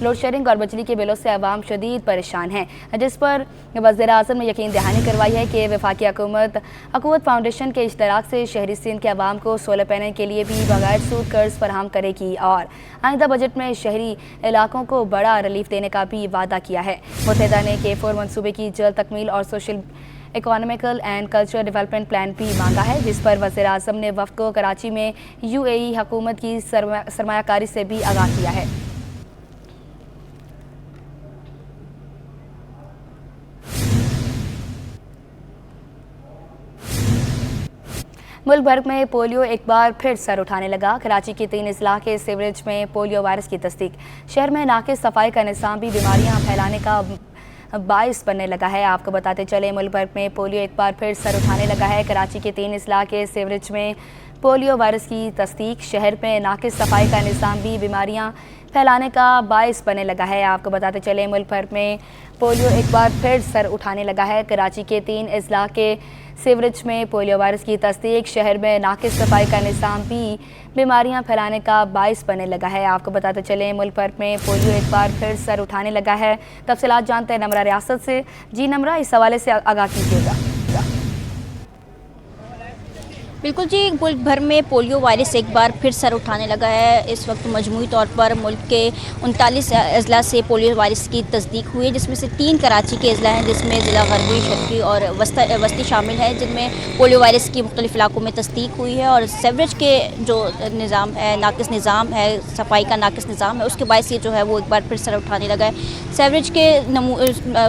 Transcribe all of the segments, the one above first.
Load shedding اور بجلی کے بلوں سے عوام شدید پریشان ہیں، جس پر وزیر اعظم نے یقین دہانی کروائی ہے کہ وفاقی حکومت اخوت فاؤنڈیشن کے اشتراک سے شہری سندھ کے عوام کو سولر پینل کے لیے بھی بغیر سود قرض فراہم کرے گی اور آئندہ بجٹ میں شہری علاقوں کو بڑا ریلیف دینے کا بھی وعدہ کیا ہے۔ متحدہ نے K4 منصوبے کی جلد تکمیل اور social economical and cultural development plan بھی مانگا ہے، جس پر وزیر اعظم نے وفد کو کراچی میں UAE حکومت کی سرمایہ کاری سے بھی آگاہ کیا ہے۔ ملک بھر میں پولیو ایک بار پھر سر اٹھانے لگا۔ کراچی کے 3 اضلاع کے سیوریج میں پولیو وائرس کی تصدیق۔ شہر میں ناقص صفائی کا نظام بھی بیماریاں پھیلانے کا باعث بننے لگا ہے۔ آپ کو بتاتے چلے ملک بھر میں پولیو ایک بار پھر سر اٹھانے لگا ہے۔ کراچی کے 3 اضلاع کے سیوریج میں پولیو وائرس کی تصدیق۔ شہر میں ناقص صفائی کا نظام بھی بیماریاں پھیلانے کا باعث بننے لگا ہے۔ آپ کو بتاتے چلے ملک بھر میں پولیو ایک بار پھر سر اٹھانے لگا ہے۔ کراچی کے 3 اضلاع کے سیوریج میں پولیو وائرس کی تصدیق۔ شہر میں ناقص صفائی کا نظام بھی بیماریاں پھیلانے کا باعث بننے لگا ہے۔ آپ کو بتاتے چلیں ملک بھر میں پولیو ایک بار پھر سر اٹھانے لگا ہے۔ تفصیلات جانتے ہیں نمرہ ریاست سے۔ جی نمرہ، اس حوالے سے آگاہ کیجیے گا۔ بالکل جی، ملک بھر میں پولیو وائرس ایک بار پھر سر اٹھانے لگا ہے۔ اس وقت مجموعی طور پر ملک کے 39 اضلاع سے پولیو وائرس کی تصدیق ہوئی ہے، جس میں سے 3 کراچی کے اضلاع ہیں، جس میں ضلع غربی، شرقی اور وسطی شامل ہے، جن میں پولیو وائرس کی مختلف علاقوں میں تصدیق ہوئی ہے۔ اور سیوریج کے جو نظام ہے، ناقص نظام ہے، صفائی کا ناقص نظام ہے، اس کے باعث یہ جو ہے وہ ایک بار پھر سر اٹھانے لگا ہے۔ سیوریج کے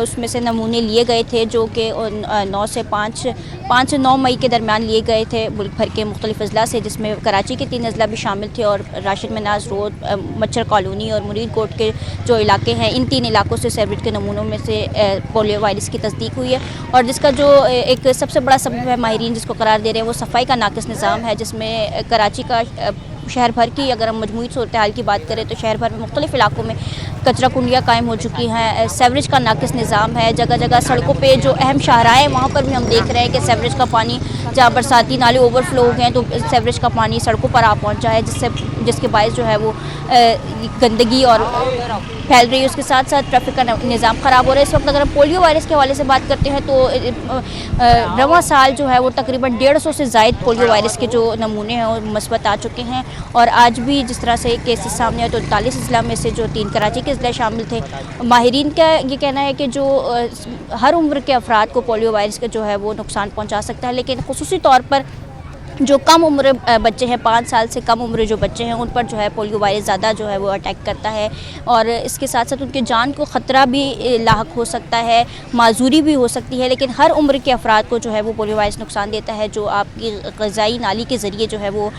اس میں سے نمونے لیے گئے تھے، جو کہ 5 سے 9 مئی کے درمیان لیے گئے تھے ملک بھر کے مختلف اضلاع سے، جس میں کراچی کے 3 اضلاع بھی شامل تھے اور راشد مناز روڈ، مچھر کالونی اور مرید کوٹ کے جو علاقے ہیں، ان 3 علاقوں سے سیوریج کے نمونوں میں سے پولیو وائرس کی تصدیق ہوئی ہے۔ اور جس کا جو ایک سب سے بڑا سبب ہے، ماہرین جس کو قرار دے رہے ہیں، وہ صفائی کا ناقص نظام ہے، جس میں کراچی کا شہر بھر کی اگر ہم مجموعی صورتحال کی بات کریں تو شہر بھر میں مختلف علاقوں میں کچرا کنڈیاں قائم ہو چکی ہیں۔ سیوریج کا ناقص نظام ہے، جگہ جگہ سڑکوں پہ جو اہم شاہراہیں ہیں وہاں پر بھی ہم دیکھ رہے ہیں کہ سیوریج کا پانی، جہاں برساتی نالے اوور فلو ہو گئے ہیں تو سیوریج کا پانی سڑکوں پر آ پہنچا ہے، جس کے باعث جو ہے وہ گندگی اور پھیل رہی ہے۔ اس کے ساتھ ساتھ ٹریفک کا نظام خراب ہو رہا ہے۔ اس وقت اگر ہم پولیو وائرس کے حوالے سے بات کرتے ہیں تو رواں سال جو ہے وہ تقریباً 150 سے زائد پولیو وائرس کے جو نمونے ہیں وہ مثبت آ چکے ہیں۔ اور آج بھی جس طرح سے کیسز سامنے آئے تو 39 اضلاع میں سے جو 3 کراچی کے اضلاع شامل تھے۔ ماہرین کا یہ کہنا ہے کہ جو ہر عمر کے افراد کو پولیو وائرس کا جو ہے وہ نقصان پہنچا سکتا ہے، لیکن خصوصی طور پر جو کم عمر بچے ہیں، 5 سال سے کم عمر جو بچے ہیں، ان پر جو ہے پولیو وائرس زیادہ جو ہے وہ اٹیک کرتا ہے اور اس کے ساتھ ساتھ ان کے جان کو خطرہ بھی لاحق ہو سکتا ہے، معذوری بھی ہو سکتی ہے۔ لیکن ہر عمر کے افراد کو جو ہے وہ پولیو وائرس نقصان دیتا ہے، جو آپ کی غذائی نالی کے ذریعے جو ہے وہ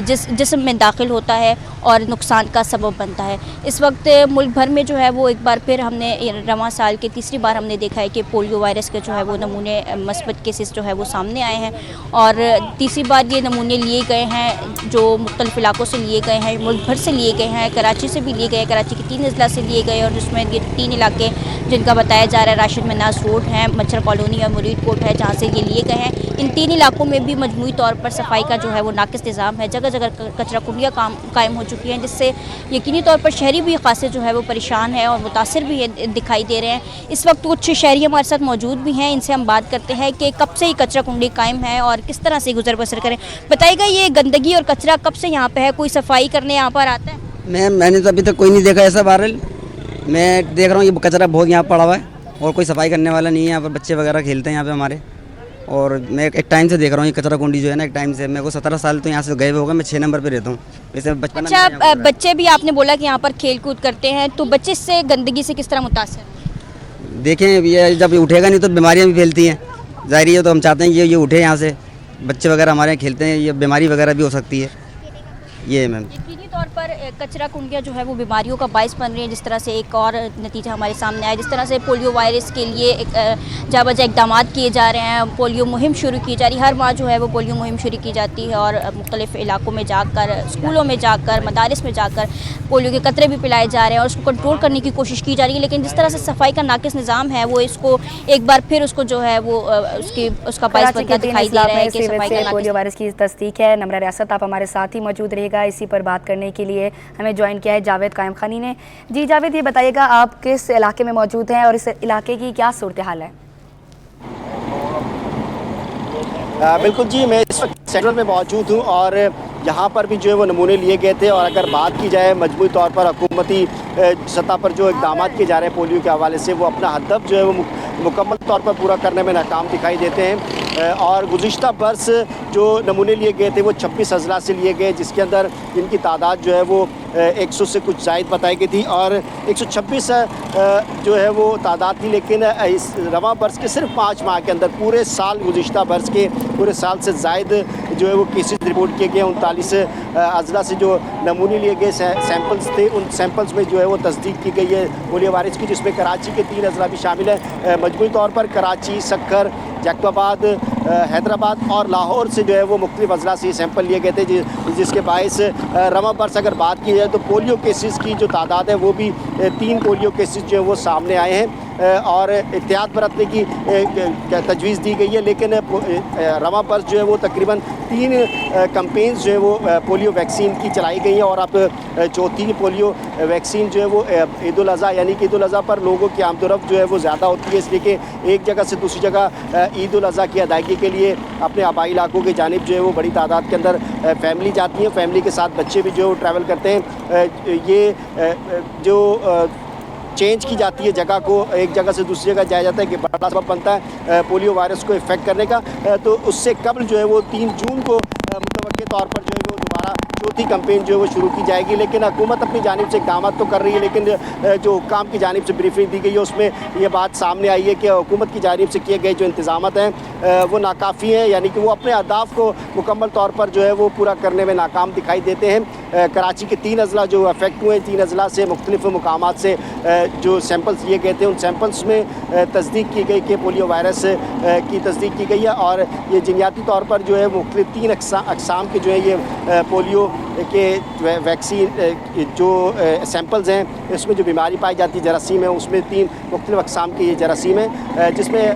جسم میں داخل ہوتا ہے اور نقصان کا سبب بنتا ہے۔ اس وقت ملک بھر میں جو ہے وہ ایک بار پھر ہم نے رواں سال کے تیسری بار ہم نے دیکھا ہے کہ پولیو وائرس کے جو ہے وہ نمونے مثبت کیسز جو ہے وہ سامنے آئے ہیں اور تیسری بار یہ نمونے لیے گئے ہیں جو مختلف علاقوں سے لیے گئے ہیں، ملک بھر سے لیے گئے ہیں، کراچی سے بھی لیے گئے، کراچی کے 3 اضلاع سے لیے گئے اور جس میں یہ 3 علاقے جن کا بتایا جا رہا ہے راشد مناز روڈ ہیں، مچھر کالونی اور مرید کوٹ ہے، جہاں سے یہ لیے گئے ہیں۔ ان 3 علاقوں میں بھی مجموعی طور پر صفائی کا جو ہے وہ ناقص نظام ہے، جگہ جگہ کچرا کنڈیاں قائم ہو چکی ہیں، جس سے یقینی طور پر شہری بھی خاصے جو ہے وہ پریشان ہیں اور متاثر بھی دکھائی دے رہے ہیں۔ اس وقت کچھ شہری ہمارے ساتھ موجود بھی ہیں، ان سے ہم بات کرتے ہیں کہ کب سے یہ کچرا کنڈی قائم ہے اور کس طرح سے گزر بسر کریں۔ بتائیے گا یہ گندگی اور کچرا کب سے یہاں پہ ہے؟ کوئی صفائی کرنے یہاں پر آتا ہے؟ میں نے تو ابھی تک کوئی نہیں دیکھا ایسا بہرحال۔ میں دیکھ رہا ہوں یہ کچرا بہت یہاں پڑا ہوا ہے اور کوئی صفائی کرنے والا نہیں ہے۔ یہاں پر بچے وغیرہ کھیلتے ہیں یہاں پہ ہمارے، اور میں ایک ٹائم سے دیکھ رہا ہوں یہ کچرا کنڈی جو ہے نا، ایک ٹائم سے میرے کو 17 سال تو یہاں سے گئے ہوئے ہوگا، میں 6 نمبر پہ رہتا ہوں۔ ویسے بچپن میں اچھا، بچے بھی آپ نے بولا کہ یہاں پر کھیل کود کرتے ہیں، تو بچے اس سے گندگی سے کس طرح متاثر ہیں؟ دیکھیں یہ جب اٹھے گا نہیں تو بیماریاں بھی پھیلتی ہیں، ظاہر ہے، تو ہم چاہتے ہیں یہ اٹھے یہاں سے، بچے وغیرہ ہمارے یہاں کھیلتے ہیں، یہ بیماری وغیرہ بھی ہو سکتی ہے۔ یہ میم یقینی طور پر کچرا کنڈیاں جو ہے وہ بیماریوں کا باعث بن رہی ہیں، جس طرح سے ایک اور نتیجہ ہمارے سامنے آیا، جس طرح سے پولیو وائرس کے لیے جا بجا اقدامات کیے جا رہے ہیں، پولیو مہم شروع کی جا رہی ہے، ہر ماہ جو ہے وہ پولیو مہم شروع کی جاتی ہے اور مختلف علاقوں میں جا کر، اسکولوں میں جا کر، مدارس میں جا کر پولیو کے قطرے بھی پلائے جا رہے ہیں اور اس کو کنٹرول کرنے کی کوشش کی جا رہی ہے۔ لیکن جس طرح سے صفائی کا ناقص نظام ہے وہ اس کو ایک بار پھر اس کو جو ہے وہ اس کا باعث بنتا دکھائی دے رہا ہے کہ صفائی کا پولیو وائرس کی تصدیق ہے۔ نمرہ ریاست آپ ہمارے ساتھ ہی موجود رہے گا اسی پر بات کرنے کے لیے۔ ہمیں جوائن کیا ہے جاوید قائم خانی نے. جی جاوید، یہ بتائیے گا آپ کس علاقے میں موجود ہیں اور اس علاقے کی کیا صورتحال ہے؟ بالکل جی، میں اس وقت سینٹرل میں موجود ہوں اور یہاں پر بھی جو ہے وہ نمونے لیے گئے تھے، اور اگر بات کی جائے مجموعی طور پر حکومتی سطح پر جو اقدامات کیے جا رہے ہیں پولیو کے حوالے سے، وہ اپنا ہدف جو ہے وہ مکمل طور پر پورا کرنے میں ناکام دکھائی دیتے ہیں. اور گزشتہ برس جو نمونے لیے گئے تھے وہ 26 اضلاع سے لیے گئے، جس کے اندر ان کی تعداد جو ہے وہ 100 سے کچھ زائد بتائی گئی تھی، اور 126 جو ہے وہ تعداد تھی. لیکن اس رواں برس کے صرف 5 ماہ کے اندر پورے سال، گزشتہ برس کے پورے سال سے زائد جو ہے وہ کیسز رپورٹ کیے گئے. 39 اضلاع سے جو نمونے لیے گئے سیمپلز تھے، ان سیمپلز میں جو ہے وہ تصدیق کی گئی ہے پولیو وائرس کی، جس میں کراچی کے 3 اضلاع بھی شامل ہیں. مجموعی طور پر کراچی، سکھر، جیکب آباد، حیدرآباد اور لاہور سے جو ہے وہ مختلف اضلاع سے یہ سیمپل لیے گئے تھے، جس کے باعث رواں برس اگر بات کی جائے تو پولیو کیسز کی جو تعداد ہے وہ بھی 3 پولیو کیسز جو ہے وہ سامنے آئے ہیں اور احتیاط برتنے کی تجویز دی گئی ہے. لیکن رواں برس جو ہے وہ تقریباً 3 کمپینز جو ہے وہ پولیو ویکسین کی چلائی گئی ہیں، اور اب چوتھی پولیو ویکسین جو ہے وہ عید الاضحیٰ، یعنی کہ عید الاضحیٰ پر لوگوں کی آمد و رفت جو ہے وہ زیادہ ہوتی ہے، اس لیے کہ ایک جگہ سے دوسری جگہ عید الاضحیٰ کی ادائیگی کے لیے اپنے آبائی علاقوں کی جانب جو ہے وہ بڑی تعداد کے اندر فیملی جاتی ہیں، فیملی کے ساتھ بچے بھی جو ہے وہ ٹریول کرتے ہیں. یہ جو چینج کی جاتی ہے جگہ کو، ایک جگہ سے دوسری جگہ جایا جاتا ہے کہ بڑا سبب بنتا ہے پولیو وائرس کو افیکٹ کرنے کا. تو اس سے قبل جو ہے وہ 3 جون کو متوقع طور پر جو ہے وہ دوبارہ چوتھی کمپین جو ہے وہ شروع کی جائے گی. لیکن حکومت اپنی جانب سے اقدامات تو کر رہی ہے، لیکن جو حکام کی جانب سے بریفنگ دی گئی ہے اس میں یہ بات سامنے آئی ہے کہ حکومت کی جانب سے کیے گئے جو انتظامات ہیں وہ ناکافی ہیں، یعنی کہ وہ اپنے اہداف کو مکمل طور پر جو ہے وہ پورا کرنے میں ناکام دکھائی دیتے ہیں. کراچی کے 3 اضلاع جو افیکٹ ہوئے، 3 اضلاع سے مختلف مقامات سے جو سیمپلز لیے گئے تھے، ان سیمپلز میں تصدیق کی گئی کہ پولیو وائرس کی تصدیق کی گئی ہے. اور یہ جنیاتی طور پر جو ہے مختلف 3 اقسام کے جو ہے یہ پولیو کے ویکسین جو سیمپلز ہیں، اس میں جو بیماری پائی جاتی ہے جراثیم ہے، اس میں 3 مختلف اقسام کے یہ جراثیم ہیں، جس میں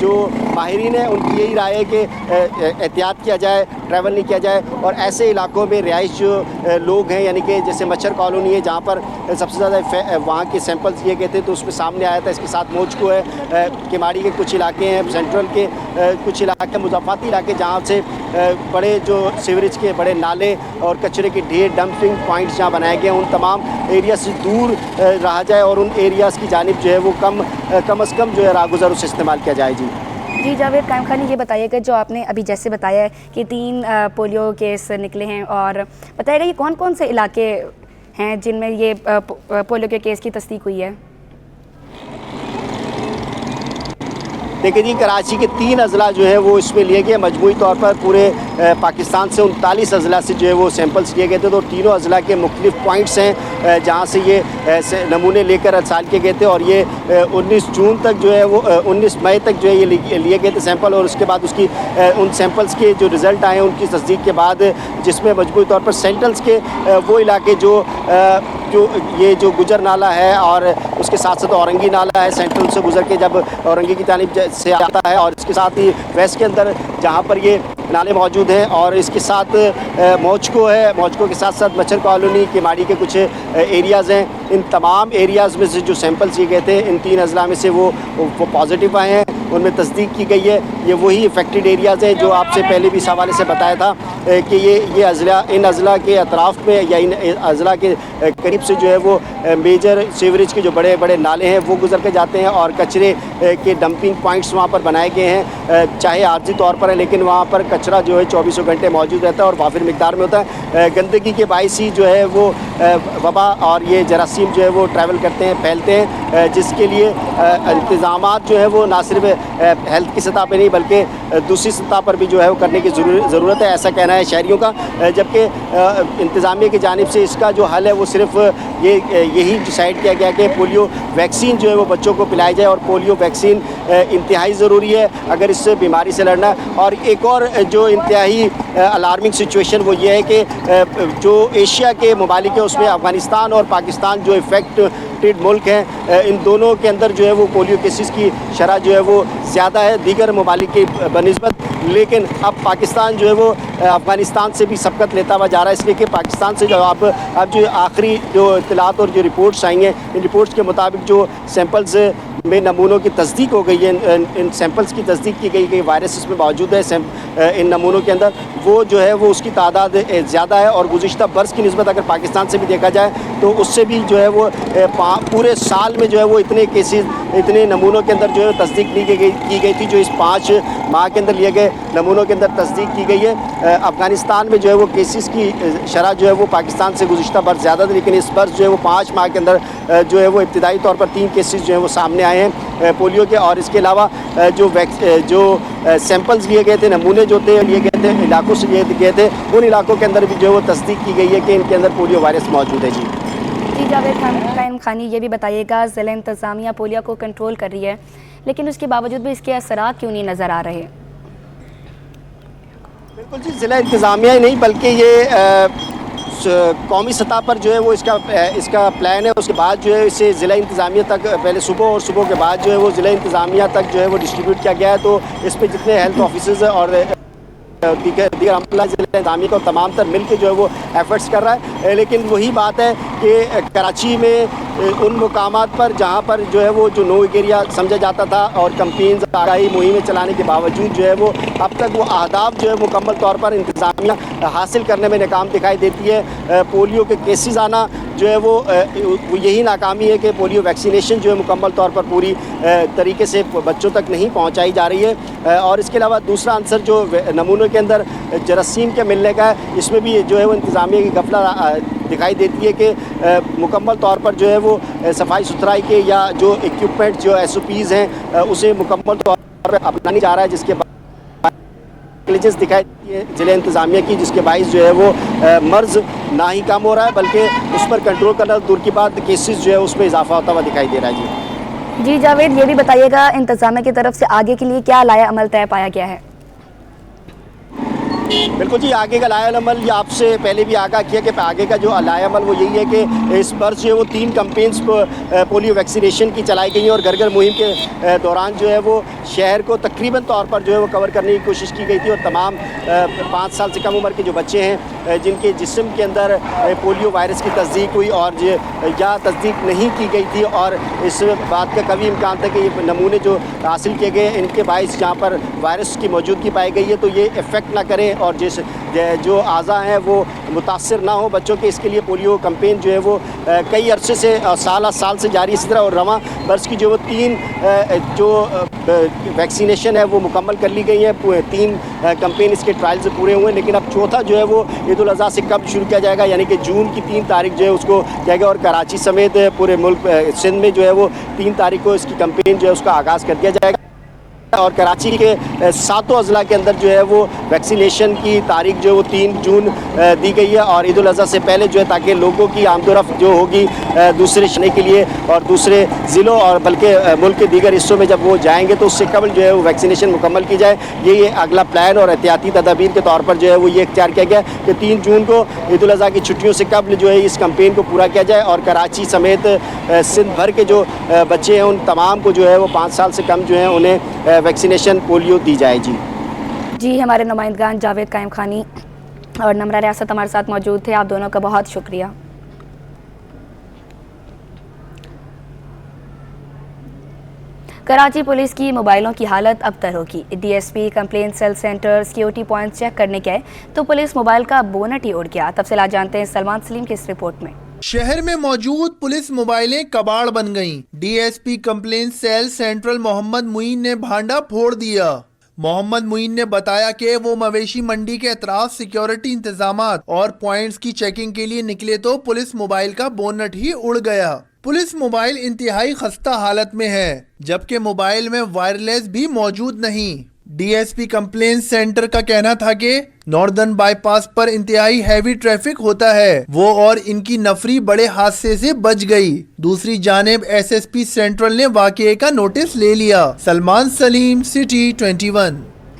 جو ماہرین ہیں ان کی یہی رائے ہے کہ احتیاط کیا جائے، ٹریول نہیں کیا جائے. اور ایسے علاقوں میں رہائش جو لوگ ہیں، یعنی کہ جیسے مچھر کالونی ہے جہاں پر سب سے زیادہ وہاں کے سیمپلز لیے گئے تھے، تو اس میں سامنے آیا تھا. اس کے ساتھ موجکو ہے، کیماڑی کے کچھ علاقے ہیں، سینٹرل کے کچھ علاقے، مضافاتی علاقے جہاں سے بڑے جو سیوریج کے بڑے نالے اور کچرے کے ڈھیر، ڈمپنگ پوائنٹس جہاں بنائے گئے ہیں، ان تمام ایریا سے دور رہا جائے اور ان ایریاز کی جانب جو ہے وہ کم از کم جو ہے راہگزر اسے استعمال کیا جائے. جی جاوید قائم خانی، یہ بتائیے کہ جو آپ نے ابھی جیسے بتایا ہے کہ 3 پولیو کیس نکلے ہیں، اور بتائیے گا یہ کون کون سے علاقے ہیں جن میں یہ پولیو کے کیس کی تصدیق ہوئی ہے؟ دیکھیں جی، کراچی کے 3 اضلاع جو ہے وہ اس میں لیے گئے. مجموعی طور پر پورے پاکستان سے 39 اضلاع سے جو ہے وہ سیمپلز لیے گئے تھے. تو تینوں اضلاع کے مختلف پوائنٹس ہیں جہاں سے یہ نمونے لے کر ارسال کیے گئے تھے، اور یہ 19 جون تک جو ہے وہ 19 مئی تک جو ہے یہ لیے گئے تھے سیمپل. اور اس کے بعد ان سیمپلز کے جو رزلٹ آئے ہیں ان کی تصدیق کے بعد، جس میں مجموعی طور پر سینٹرلز کے وہ علاقے جو یہ جو گجر نالہ ہے اور اس کے ساتھ ساتھ اورنگی نالہ ہے، سینٹرل سے گزر کے جب اورنگی کی جانب سے آتا ہے، اور اس کے ساتھ ہی ویسٹ کے اندر جہاں پر یہ نالے موجود ہیں، اور اس کے ساتھ موجکو ہے، موجکو کے ساتھ ساتھ مچھر کالونی، کیماڑی کے کچھ ایریاز ہیں. ان تمام ایریاز میں سے جو سیمپلز لیے گئے تھے، ان 3 اضلاع میں سے وہ پازیٹیو آئے ہیں، ان میں تصدیق کی گئی ہے. یہ وہی افیکٹڈ ایریاز ہیں جو آپ سے پہلے بھی اس حوالے سے بتایا تھا کہ یہ اضلاع، ان اضلاع کے اطراف میں یا ان اضلاع کے قریب سے جو ہے وہ میجر سیوریج کے جو بڑے بڑے نالے ہیں وہ گزر کے جاتے ہیں، اور کچرے کے ڈمپنگ پوائنٹس وہاں پر بنائے گئے ہیں. چاہے عارضی طور پر ہے، لیکن وہاں پر کچرا جو ہے 24 گھنٹے موجود رہتا ہے اور وافر مقدار میں ہوتا ہے. گندگی کے باعث ہی جو ہے وہ وبا اور یہ جراثیم جو ہے وہ ٹریول کرتے ہیں، پھیلتے ہیں، جس کے لیے انتظامات جو ہے وہ نہ صرف ہیلتھ کی سطح پہ نہیں بلکہ دوسری سطح پر بھی جو ہے وہ کرنے کی ضرورت ہے، ایسا کہنا ہے شہریوں کا. جبکہ انتظامیہ کی جانب سے اس کا جو حل ہے وہ صرف یہی ڈیسائیڈ کیا گیا کہ پولیو ویکسین جو ہے وہ بچوں کو پلائی جائے، اور پولیو ویکسین انتہائی ضروری ہے اگر اس بیماری سے لڑنا ہے. اور ایک اور جو انتہائی الارمنگ سچویشن وہ یہ ہے کہ جو ایشیا کے ممالک ہیں اس میں افغانستان اور پاکستان جو افیکٹڈ ملک ہیں ان دونوں کے اندر جو ہے وہ پولیو کیسز کی شرح جو ہے وہ زیادہ ہے دیگر ممالک کی بنسبت، لیکن اب پاکستان جو ہے وہ افغانستان سے بھی سبقت لیتا ہوا جا رہا ہے، اس لیے کہ پاکستان سے جو اب جو آخری جو اطلاعات اور جو رپورٹس آئی ہیں ان رپورٹس کے مطابق جو سیمپلز میں نمونوں کی تصدیق ہو گئی ہے، ان سیمپلز کی تصدیق کی گئی کہ وائرس اس میں موجود ہے ان نمونوں کے اندر، وہ جو ہے وہ اس کی تعداد زیادہ ہے، اور گزشتہ برس کی نسبت اگر پاکستان سے بھی دیکھا جائے تو اس سے بھی جو ہے وہ پورے سال میں جو ہے وہ اتنے کیسز اتنے نمونوں کے اندر جو ہے تصدیق کی گئی تھی جو اس 5 ماہ کے اندر لیے گئے نمونوں کے اندر تصدیق کی گئی ہے۔ افغانستان میں جو ہے وہ کیسز کی شرح جو ہے وہ پاکستان سے گزشتہ برس زیادہ تھی، لیکن اس برس جو ہے وہ 5 ماہ کے اندر جو ہے وہ ابتدائی طور پر 3 کیسز جو ہیں وہ سامنے آئے ہیں پولیو کے، اور اس کے علاوہ جو سیمپلز لیے گئے تھے، نمونے جو تھے لیے گئے تھے علاقوں سے لیے گئے تھے، ان علاقوں کے اندر بھی جو ہے وہ تصدیق کی گئی ہے کہ ان کے اندر پولیو وائرس موجود ہے۔ جی جاوید قائم خانی، یہ بھی بتائیے گا ضلع انتظامیہ پولیو کو کنٹرول کر رہی ہے، لیکن اس کے باوجود بھی اس کے اثرات کیوں نہیں نظر آ رہے؟ بالکل جی، ضلع انتظامیہ ہی نہیں بلکہ یہ قومی سطح پر جو ہے وہ اس کا پلان ہے، اس کے بعد جو ہے اسے ضلع انتظامیہ تک پہلے صبح اور صبح کے بعد جو ہے وہ ضلع انتظامیہ تک جو ہے وہ ڈسٹریبیوٹ کیا گیا ہے، تو اس پہ جتنے ہیلتھ آفیسرز اور دیگر عملہ ضلع انتظامیہ کو تمام تر مل کے جو ہے وہ ایفرٹس کر رہا ہے، لیکن وہی بات ہے کہ کراچی میں ان مقامات پر جہاں پر جو ہے وہ جو نو ایریا سمجھا جاتا تھا اور کمپینز آگاہی مہمیں چلانے کے باوجود جو ہے وہ اب تک وہ اہداف جو ہے مکمل طور پر انتظامیہ حاصل کرنے میں ناکام دکھائی دیتی ہے۔ پولیو کے کیسز آنا جو ہے وہ یہی ناکامی ہے کہ پولیو ویکسینیشن جو ہے مکمل طور پر پوری طریقے سے بچوں تک نہیں پہنچائی جا رہی ہے، اور اس کے علاوہ دوسرا عنصر جو نمونوں کے اندر جراثیم کے ملنے کا ہے، اس میں بھی جو ہے وہ انتظامیہ کی غفلت دکھائی دیتی ہے کہ مکمل طور پر جو ہے وہ صفائی ستھرائی کے یا جو ایکوپمنٹ جو SOPs ہیں اسے مکمل طور پر اپنانے جا رہا ہے، جس کے نیگلیجنس دکھائی دیتی ہے ضلع انتظامیہ کی، جس کے باعث جو ہے وہ مرض نہ ہی کم ہو رہا ہے بلکہ اس پر کنٹرول کرنا دور کی بات کیسز جو ہے اس میں اضافہ ہوتا ہوا دکھائی دے رہا ہے۔ جی جاوید، یہ بھی بتائیے گا انتظامیہ کی طرف سے آگے کے لیے کیا لائحہ عمل طے پایا گیا ہے؟ بالکل جی، آگے کا لائحہ عمل یہ آپ سے پہلے بھی آگاہ کیا کہ آگے کا جو لائحہ عمل وہ یہی ہے کہ اس برس جو ہے وہ 3 کمپینز پولیو ویکسینیشن کی چلائی گئی ہیں، اور گھر گھر مہم کے دوران جو ہے وہ شہر کو تقریباً طور پر جو ہے وہ کور کرنے کی کوشش کی گئی تھی، اور تمام 5 سال سے کم عمر کے جو بچے ہیں جن کے جسم کے اندر پولیو وائرس کی تصدیق ہوئی اور یا تصدیق نہیں کی گئی تھی، اور اس بات کا قوی امکان تھا کہ یہ نمونے جو حاصل کیے گئے ان کے باعث جہاں پر وائرس کی موجودگی پائی گئی ہے تو یہ افیکٹ نہ کرے اور جو اعضاء ہیں وہ متاثر نہ ہو بچوں کے، اس کے لیے پولیو کمپین جو ہے وہ کئی عرصے سے سال سے جاری اسی طرح، اور رواں برس کی جو وہ 3 جو ویکسینیشن ہے وہ مکمل کر لی گئی ہیں، 3 کمپین اس کے ٹرائلز پورے ہوئے، لیکن اب چوتھا جو ہے وہ عید الاضحیٰ سے کب شروع کیا جائے گا، یعنی کہ جون کی 3 تاریخ جو ہے اس کو کیا گیا، اور کراچی سمیت پورے ملک سندھ میں جو ہے وہ 3 تاریخ کو اس کی کمپین جو ہے اس کا آغاز کر دیا جائے گا، اور کراچی کے 7 اضلاع کے اندر جو ہے وہ ویکسینیشن کی تاریخ جو ہے وہ 3 جون دی گئی ہے، اور عید الاضحیٰ سے پہلے جو ہے تاکہ لوگوں کی آمد و رفت جو ہوگی دوسرے شہروں کے لیے اور دوسرے ضلعوں اور بلکہ ملک کے دیگر حصوں میں جب وہ جائیں گے تو اس سے قبل جو ہے وہ ویکسینیشن مکمل کی جائے، یہ اگلا پلان اور احتیاطی تدابیر کے طور پر جو ہے وہ یہ اختیار کیا گیا کہ 3 جون کو عید الاضحیٰ کی چھٹیوں سے قبل جو ہے اس کمپین کو پورا کیا جائے، اور کراچی سمیت سندھ بھر کے جو بچے ہیں ان تمام کو جو ہے وہ 5 سال سے کم جو ہیں انہیں ویکسینیشن پولیو دی جائے۔ جی ہمارے نمائندگان جاوید قائم خانی اور نمرہ ریاست ہمارے ساتھ موجود تھے، آپ دونوں کا بہت شکریہ۔ کراچی پولیس کی موبائلوں کی حالت ابتر ہوگی، DSP complaint cell centre security point check کرنے گئے تو پولیس موبائل کا بونٹ ہی اڑ گیا۔ تفصیلات جانتے ہیں سلمان سلیم کی اس رپورٹ میں۔ شہر میں موجود پولیس موبائلیں کباڑ بن گئیں۔ DSP کمپلین سیل سینٹرل محمد معین نے بھانڈا پھوڑ دیا۔ محمد معین نے بتایا کہ وہ مویشی منڈی کے اطراف سیکیورٹی انتظامات اور پوائنٹس کی چیکنگ کے لیے نکلے تو پولیس موبائل کا بونٹ ہی اڑ گیا۔ پولیس موبائل انتہائی خستہ حالت میں ہے، جبکہ موبائل میں وائرلیس بھی موجود نہیں۔ DSP کمپلین سینٹر کا کہنا تھا کہ ناردرن بائی پاس پر انتہائی ہیوی ٹریفک ہوتا ہے، وہ اور ان کی نفری بڑے حادثے سے بچ گئی۔ دوسری جانب SSP سینٹرل نے واقعے کا نوٹس لے لیا۔ سلمان سلیم، سٹی 21۔